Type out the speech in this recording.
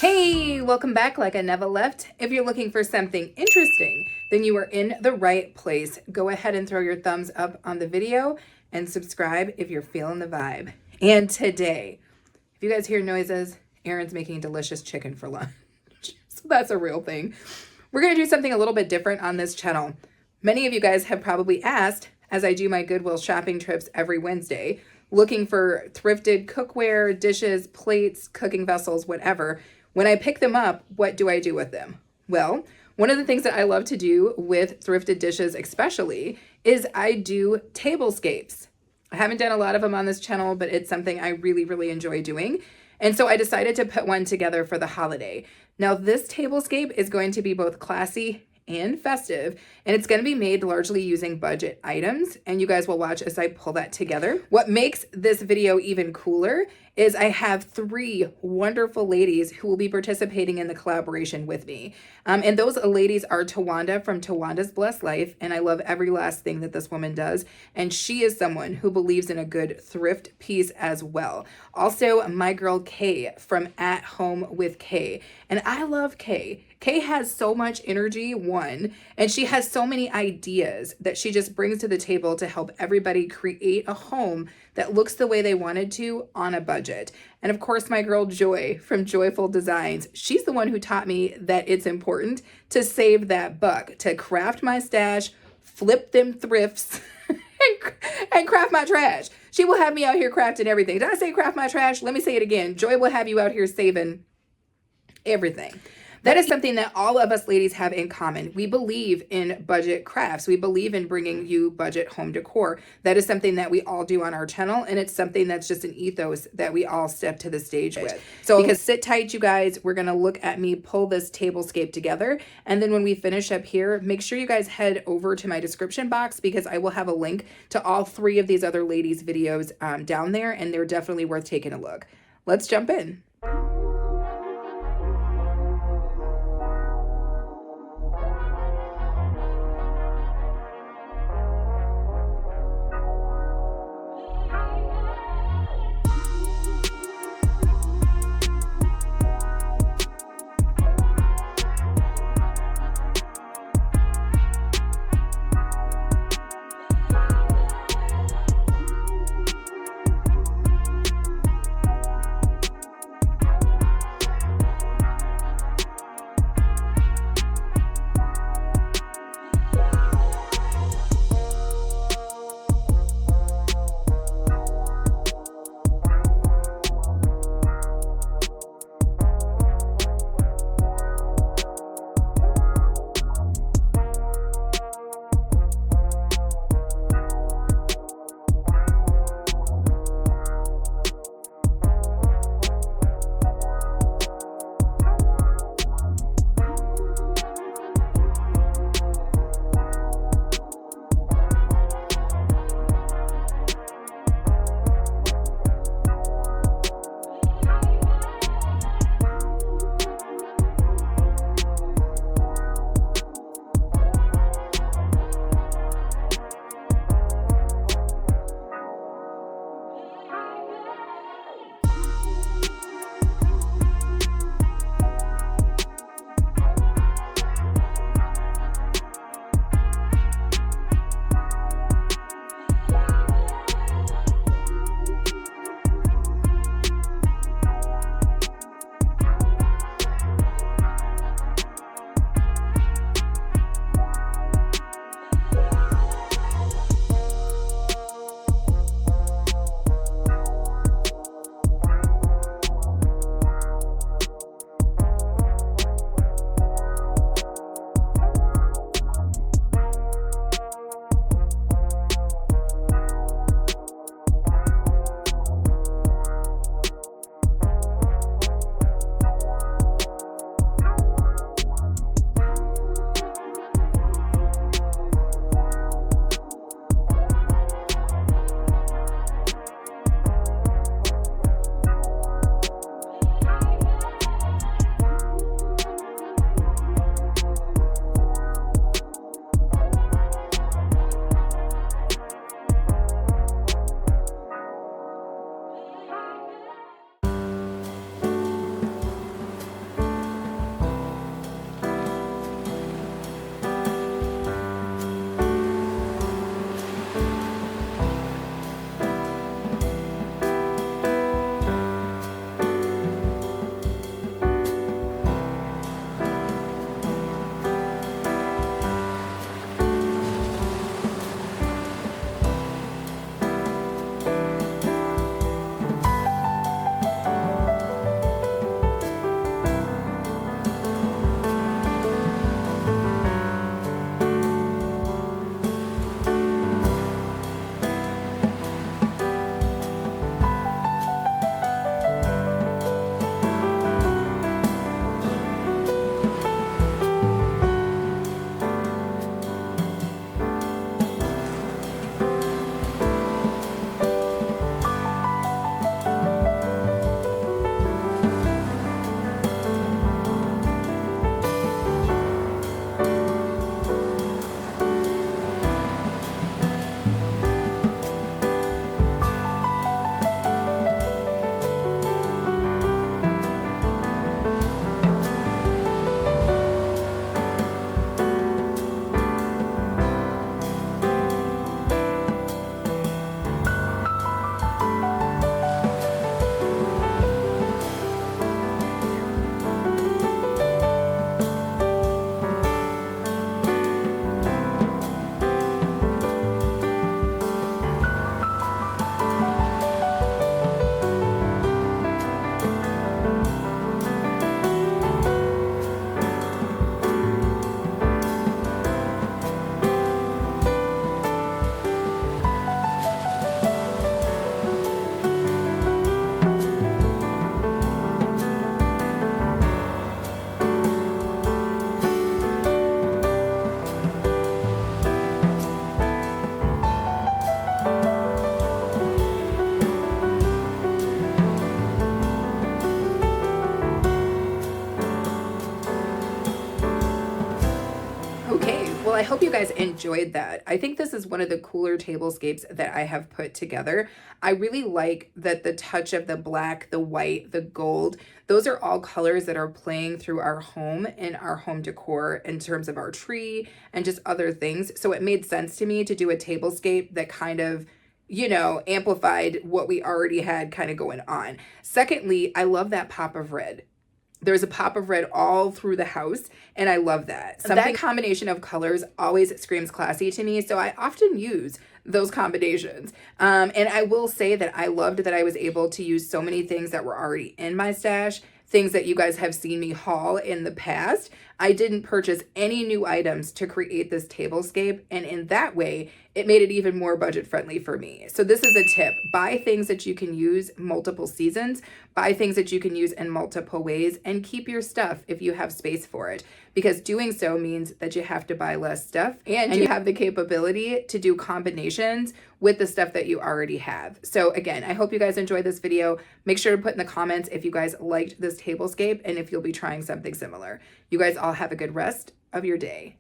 Hey, welcome back like I never left. If you're looking for something interesting, then you are in the right place. Go ahead and throw your thumbs up on the video and subscribe if you're feeling the vibe. And today, if you guys hear noises, Erin's making delicious chicken for lunch. So that's a real thing. We're going to do something a little bit different on this channel. Many of you guys have probably asked, as I do my Goodwill shopping trips every Wednesday, looking for thrifted cookware, dishes, plates, cooking vessels, whatever. When I pick them up, what do I do with them? Well, one of the things that I love to do with thrifted dishes especially is I do tablescapes. I haven't done a lot of them on this channel, but it's something I really enjoy doing. And so I decided to put one together for the holiday. Now this tablescape is going to be both classy and festive, and it's going to be made largely using budget items, and you guys will watch as I pull that together. What makes this video even cooler is I have 3 wonderful ladies who will be participating in the collaboration with me. And those ladies are Tawanda from Tawanda's Blessed Life, and I love every last thing that this woman does. And she is someone who believes in a good thrift piece as well. Also, my girl Kay from At Home with Kay. And I love Kay. Kay has so much energy, and she has so many ideas that she just brings to the table to help everybody create a home that looks the way they wanted to on a budget. And of course, my girl Joy from Joyful Designs, she's the one who taught me that it's important to save that buck, to craft my stash, flip them thrifts, and craft my trash. She will have me out here crafting everything. Did I say craft my trash? Let me say it again. Joy will have you out here saving everything. That is something that all of us ladies have in common. We believe in budget crafts. We believe in bringing you budget home decor. That is something that we all do on our channel, and it's something that's just an ethos that we all step to the stage with. So because sit tight, you guys, we're going to look at me pull this tablescape together, and then when we finish up here, make sure you guys head over to my description box because I will have a link to all 3 of these other ladies' videos down there, and they're definitely worth taking a look. Let's jump in. hope you guys enjoyed that. I think this is one of the cooler tablescapes that I have put together. I really like that the touch of the black, the white, the gold, those are all colors that are playing through our home and our home decor in terms of our tree and just other things. So it made sense to me to do a tablescape that kind of, you know, amplified what we already had kind of going on. Secondly, I love that pop of red. There's a pop of red all through the house, and I love that. That combination of colors always screams classy to me, so I often use those combinations. And I will say that I loved that I was able to use so many things that were already in my stash, things that you guys have seen me haul in the past. I didn't purchase any new items to create this tablescape, and in that way, it made it even more budget friendly for me. So this is a tip. Buy things that you can use multiple seasons, buy things that you can use in multiple ways, and keep your stuff if you have space for it. Because doing so means that you have to buy less stuff and you have the capability to do combinations with the stuff that you already have. So again, I hope you guys enjoyed this video. Make sure to put in the comments if you guys liked this tablescape and if you'll be trying something similar. You guys all have a good rest of your day.